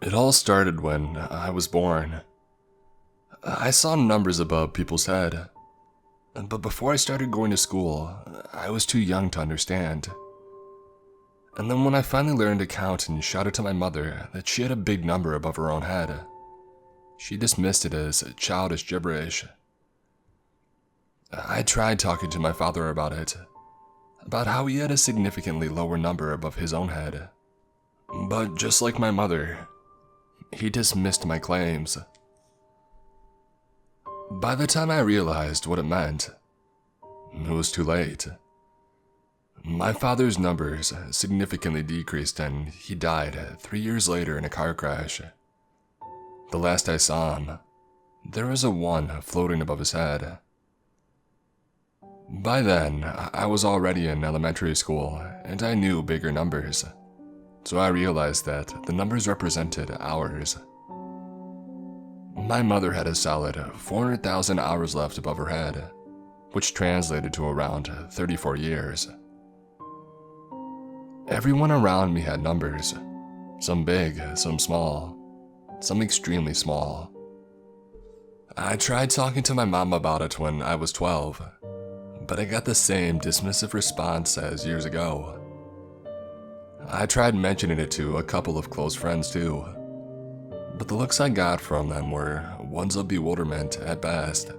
It all started when I was born. I saw numbers above people's head, but before I started going to school, I was too young to understand. And then when I finally learned to count and shouted to my mother that she had a big number above her own head, she dismissed it as childish gibberish. I tried talking to my father about it, about how he had a significantly lower number above his own head. But just like my mother, he dismissed my claims. By the time I realized what it meant, it was too late. My father's numbers significantly decreased and he died 3 years later in a car crash. The last I saw him, there was a 1 floating above his head. By then, I was already in elementary school and I knew bigger numbers, so I realized that the numbers represented hours. My mother had a solid 400,000 hours left above her head, which translated to around 34 years. Everyone around me had numbers, some big, some small, some extremely small. I tried talking to my mom about it when I was 12, but I got the same dismissive response as years ago. I tried mentioning it to a couple of close friends too, but the looks I got from them were ones of bewilderment at best.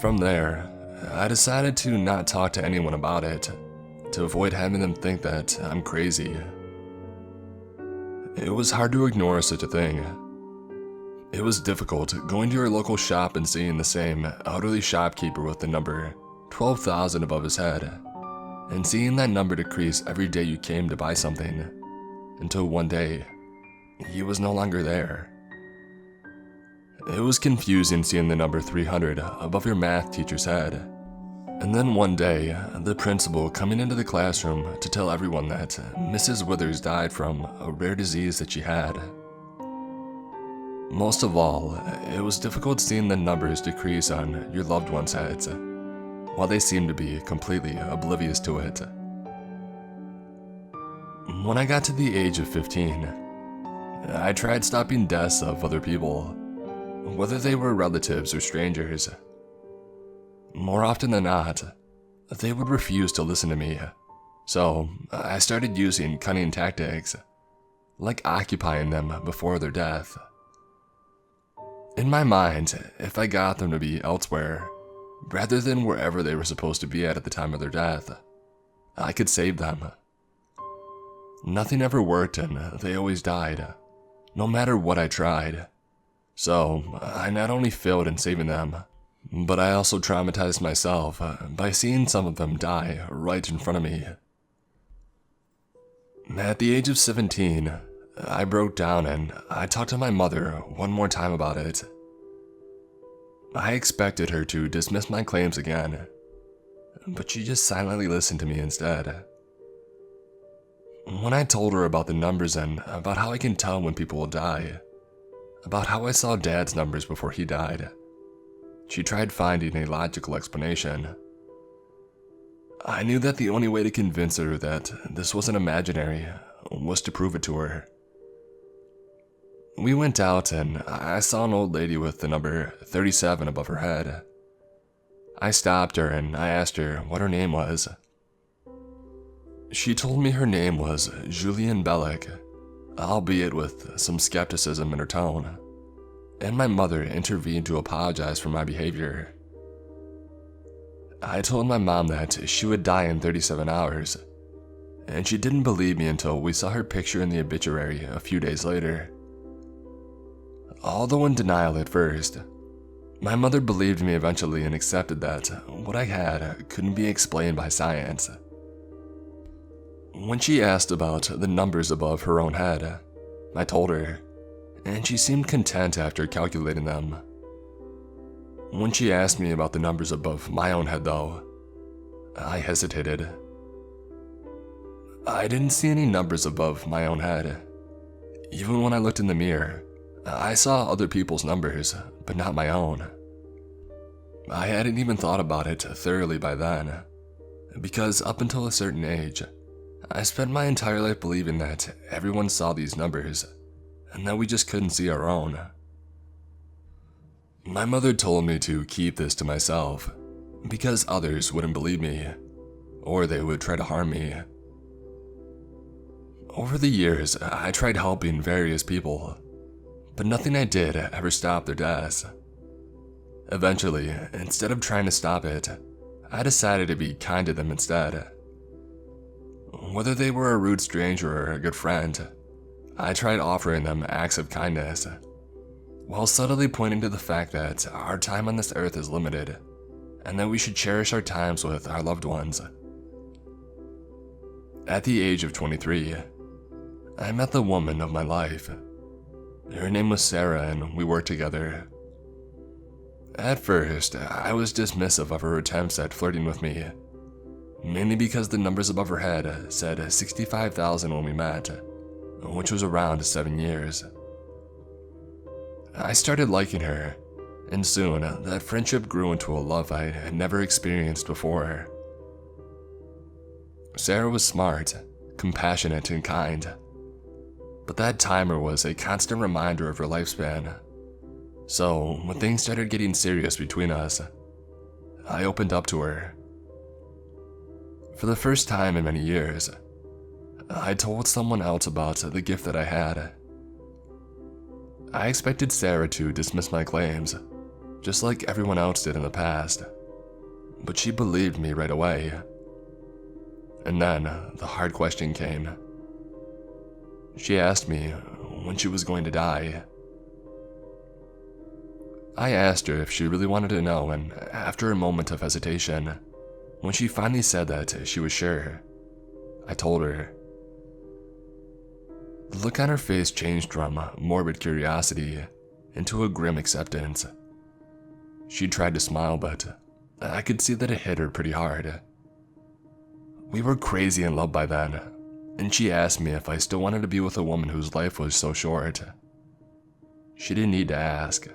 From there, I decided to not talk to anyone about it, to avoid having them think that I'm crazy. It was hard to ignore such a thing. It was difficult going to your local shop and seeing the same elderly shopkeeper with the number 12,000 above his head, and seeing that number decrease every day you came to buy something, until one day, he was no longer there. It was confusing seeing the number 300 above your math teacher's head, and then one day, the principal coming into the classroom to tell everyone that Mrs. Withers died from a rare disease that she had. Most of all, it was difficult seeing the numbers decrease on your loved ones' heads, while they seemed to be completely oblivious to it. When I got to the age of 15, I tried stopping deaths of other people, whether they were relatives or strangers. More often than not, they would refuse to listen to me, so I started using cunning tactics, like occupying them before their death. In my mind, if I got them to be elsewhere, rather than wherever they were supposed to be at the time of their death, I could save them. Nothing ever worked and they always died, no matter what I tried. So I not only failed in saving them, but I also traumatized myself by seeing some of them die right in front of me. At the age of 17, I broke down and I talked to my mother one more time about it. I expected her to dismiss my claims again, but she just silently listened to me instead. When I told her about the numbers and about how I can tell when people will die, about how I saw Dad's numbers before he died, she tried finding a logical explanation. I knew that the only way to convince her that this wasn't imaginary was to prove it to her. We went out and I saw an old lady with the number 37 above her head. I stopped her and I asked her what her name was. She told me her name was Julian Bellick, albeit with some skepticism in her tone, and my mother intervened to apologize for my behavior. I told my mom that she would die in 37 hours, and she didn't believe me until we saw her picture in the obituary a few days later. Although in denial at first, my mother believed me eventually and accepted that what I had couldn't be explained by science. When she asked about the numbers above her own head, I told her, and she seemed content after calculating them. When she asked me about the numbers above my own head though, I hesitated. I didn't see any numbers above my own head. Even when I looked in the mirror, I saw other people's numbers, but not my own. I hadn't even thought about it thoroughly by then, because up until a certain age, I spent my entire life believing that everyone saw these numbers, and that we just couldn't see our own. My mother told me to keep this to myself because others wouldn't believe me, or they would try to harm me. Over the years, I tried helping various people, but nothing I did ever stopped their deaths. Eventually, instead of trying to stop it, I decided to be kind to them instead. Whether they were a rude stranger or a good friend, I tried offering them acts of kindness, while subtly pointing to the fact that our time on this earth is limited, and that we should cherish our times with our loved ones. At the age of 23, I met the woman of my life. Her name was Sarah, and we worked together. At first, I was dismissive of her attempts at flirting with me, mainly because the numbers above her head said 65,000 when we met, which was around 7 years. I started liking her, and soon that friendship grew into a love I had never experienced before. Sarah was smart, compassionate, and kind, but that timer was a constant reminder of her lifespan. So, when things started getting serious between us, I opened up to her. For the first time in many years, I told someone else about the gift that I had. I expected Sarah to dismiss my claims, just like everyone else did in the past, but she believed me right away. And then, the hard question came. She asked me when she was going to die. I asked her if she really wanted to know, and after a moment of hesitation, when she finally said that she was sure, I told her. The look on her face changed from morbid curiosity into a grim acceptance. She tried to smile, but I could see that it hit her pretty hard. We were crazy in love by then, and she asked me if I still wanted to be with a woman whose life was so short. She didn't need to ask.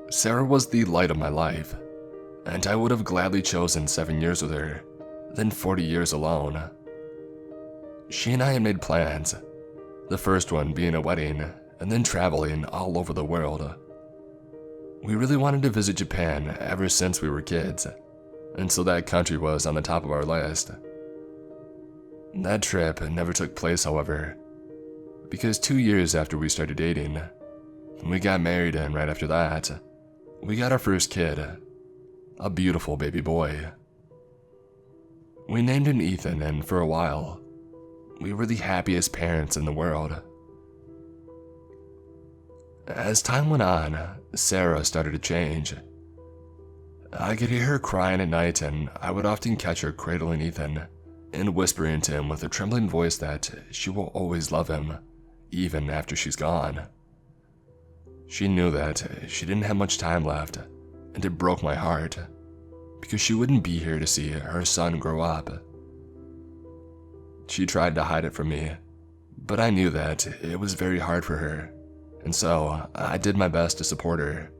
Sarah was the light of my life, and I would have gladly chosen 7 years with her than 40 years alone. She and I had made plans, the first one being a wedding, and then traveling all over the world. We really wanted to visit Japan ever since we were kids, and so that country was on the top of our list. That trip never took place, however, because 2 years after we started dating, we got married, and right after that, we got our first kid, a beautiful baby boy. We named him Ethan, and for a while, we were the happiest parents in the world. As time went on, Sarah started to change. I could hear her crying at night, and I would often catch her cradling Ethan and whispering to him with a trembling voice that she will always love him, even after she's gone. She knew that she didn't have much time left, and it broke my heart, because she wouldn't be here to see her son grow up. She tried to hide it from me, but I knew that it was very hard for her, and so I did my best to support her.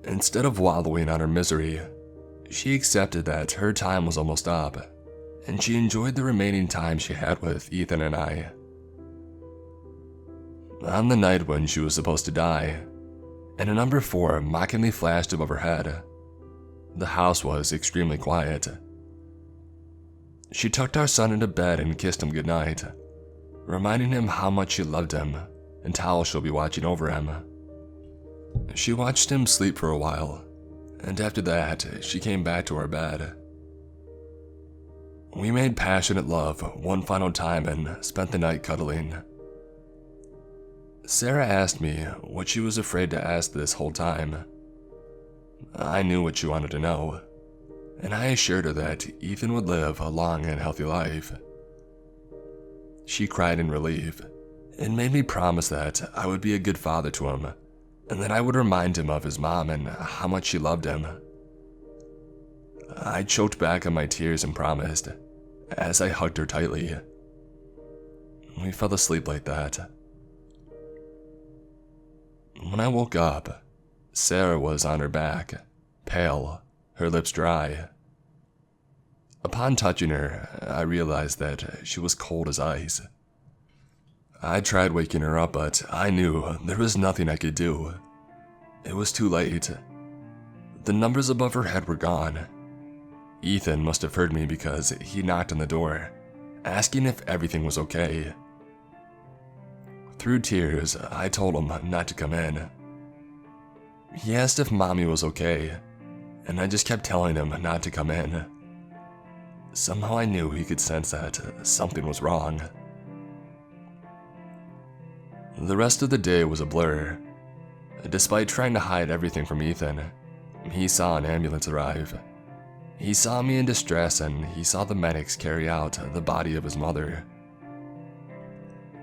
Instead of wallowing on her misery, she accepted that her time was almost up, and she enjoyed the remaining time she had with Ethan and I. On the night when she was supposed to die, and a number 4 mockingly flashed above her head, the house was extremely quiet. She tucked our son into bed and kissed him goodnight, reminding him how much she loved him and how she'll be watching over him. She watched him sleep for a while, and after that, she came back to our bed. We made passionate love one final time and spent the night cuddling. Sarah asked me what she was afraid to ask this whole time. I knew what she wanted to know, and I assured her that Ethan would live a long and healthy life. She cried in relief and made me promise that I would be a good father to him, and that I would remind him of his mom and how much she loved him. I choked back on my tears and promised, as I hugged her tightly. We fell asleep like that. When I woke up, Sarah was on her back, pale, her lips dry. Upon touching her, I realized that she was cold as ice. I tried waking her up, but I knew there was nothing I could do. It was too late. The numbers above her head were gone. Ethan must have heard me because he knocked on the door, asking if everything was okay. Through tears, I told him not to come in. He asked if Mommy was okay, and I just kept telling him not to come in. Somehow I knew he could sense that something was wrong. The rest of the day was a blur. Despite trying to hide everything from Ethan, he saw an ambulance arrive. He saw me in distress, and he saw the medics carry out the body of his mother.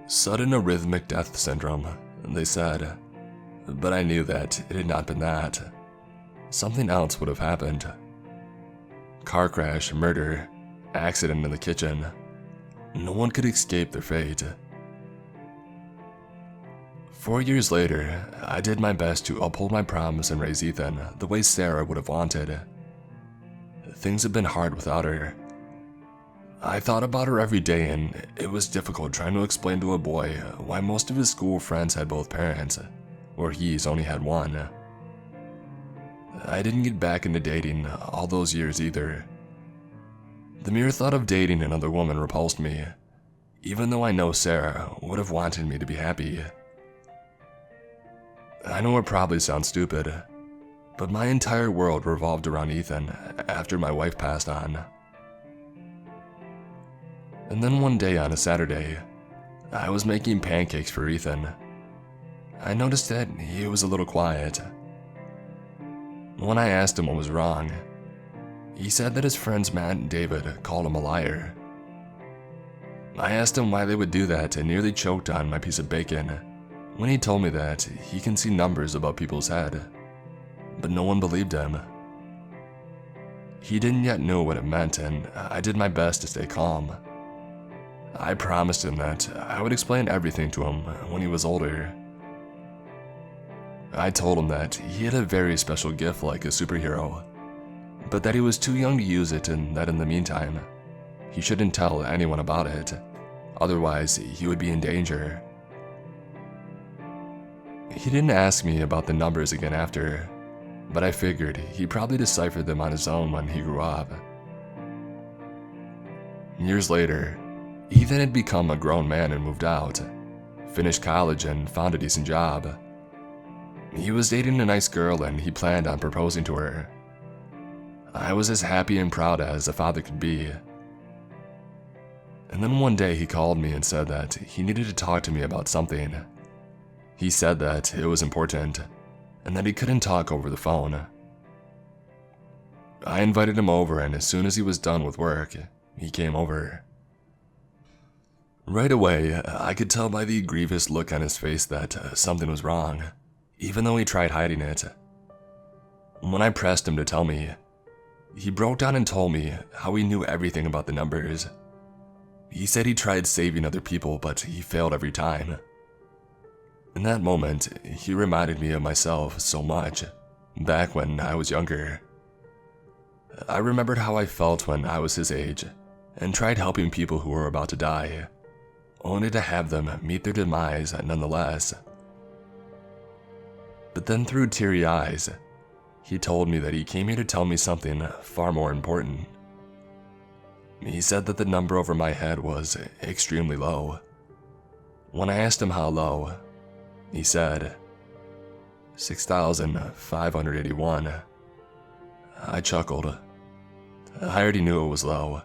Sudden arrhythmic death syndrome, they said, but I knew that it had not been that. Something else would have happened. Car crash, murder, accident in the kitchen. No one could escape their fate. 4 years later, I did my best to uphold my promise and raise Ethan the way Sarah would have wanted. Things had been hard without her. I thought about her every day, and it was difficult trying to explain to a boy why most of his school friends had both parents, where he's only had one. I didn't get back into dating all those years either. The mere thought of dating another woman repulsed me, even though I know Sarah would have wanted me to be happy. I know it probably sounds stupid, but my entire world revolved around Ethan after my wife passed on. And then one day on a Saturday, I was making pancakes for Ethan. I noticed that he was a little quiet. When I asked him what was wrong, he said that his friends Matt and David called him a liar. I asked him why they would do that and nearly choked on my piece of bacon when he told me that he can see numbers above people's head, but no one believed him. He didn't yet know what it meant, and I did my best to stay calm. I promised him that I would explain everything to him when he was older. I told him that he had a very special gift like a superhero, but that he was too young to use it, and that in the meantime, he shouldn't tell anyone about it, otherwise he would be in danger. He didn't ask me about the numbers again after, but I figured he probably deciphered them on his own when he grew up. Years later, Ethan had become a grown man and moved out, finished college and found a decent job. He was dating a nice girl and he planned on proposing to her. I was as happy and proud as a father could be. And then one day he called me and said that he needed to talk to me about something. He said that it was important, and that he couldn't talk over the phone. I invited him over, and as soon as he was done with work, he came over. Right away, I could tell by the grievous look on his face that something was wrong, even though he tried hiding it. When I pressed him to tell me, he broke down and told me how he knew everything about the numbers. He said he tried saving other people, but he failed every time. In that moment, he reminded me of myself so much, back when I was younger. I remembered how I felt when I was his age, and tried helping people who were about to die, only to have them meet their demise nonetheless. But then through teary eyes, he told me that he came here to tell me something far more important. He said that the number over my head was extremely low. When I asked him how low, he said, 6,581. I chuckled. I already knew it was low.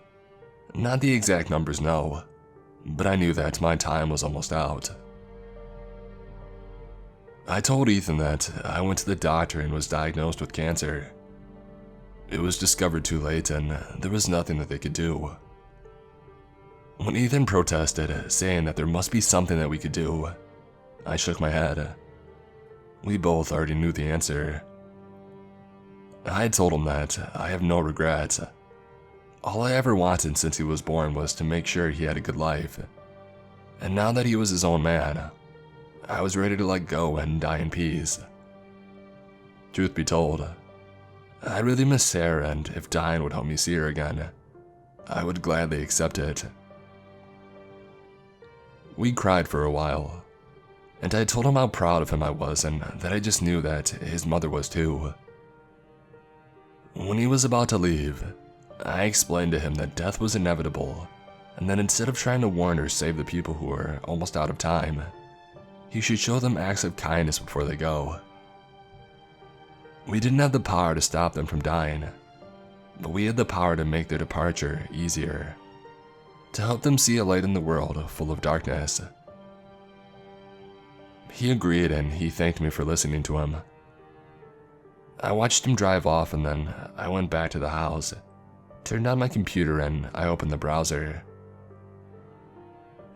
Not the exact numbers, no, but I knew that my time was almost out. I told Ethan that I went to the doctor and was diagnosed with cancer. It was discovered too late, and there was nothing that they could do. When Ethan protested, saying that there must be something that we could do, I shook my head. We both already knew the answer. I had told him that I have no regrets. All I ever wanted since he was born was to make sure he had a good life. And now that he was his own man, I was ready to let go and die in peace. Truth be told, I really miss Sarah, and if dying would help me see her again, I would gladly accept it. We cried for a while, and I told him how proud of him I was and that I just knew that his mother was too. When he was about to leave, I explained to him that death was inevitable, and that instead of trying to warn or save the people who were almost out of time, he should show them acts of kindness before they go. We didn't have the power to stop them from dying, but we had the power to make their departure easier, to help them see a light in the world full of darkness. He agreed and he thanked me for listening to him. I watched him drive off and then I went back to the house, turned on my computer and I opened the browser.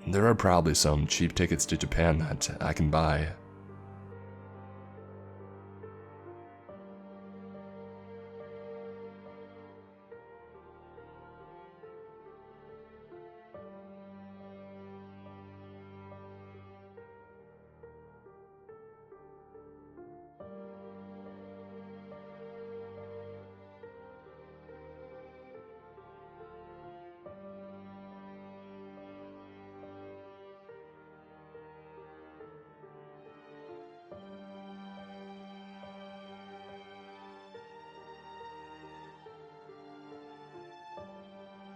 There are probably some cheap tickets to Japan that I can buy.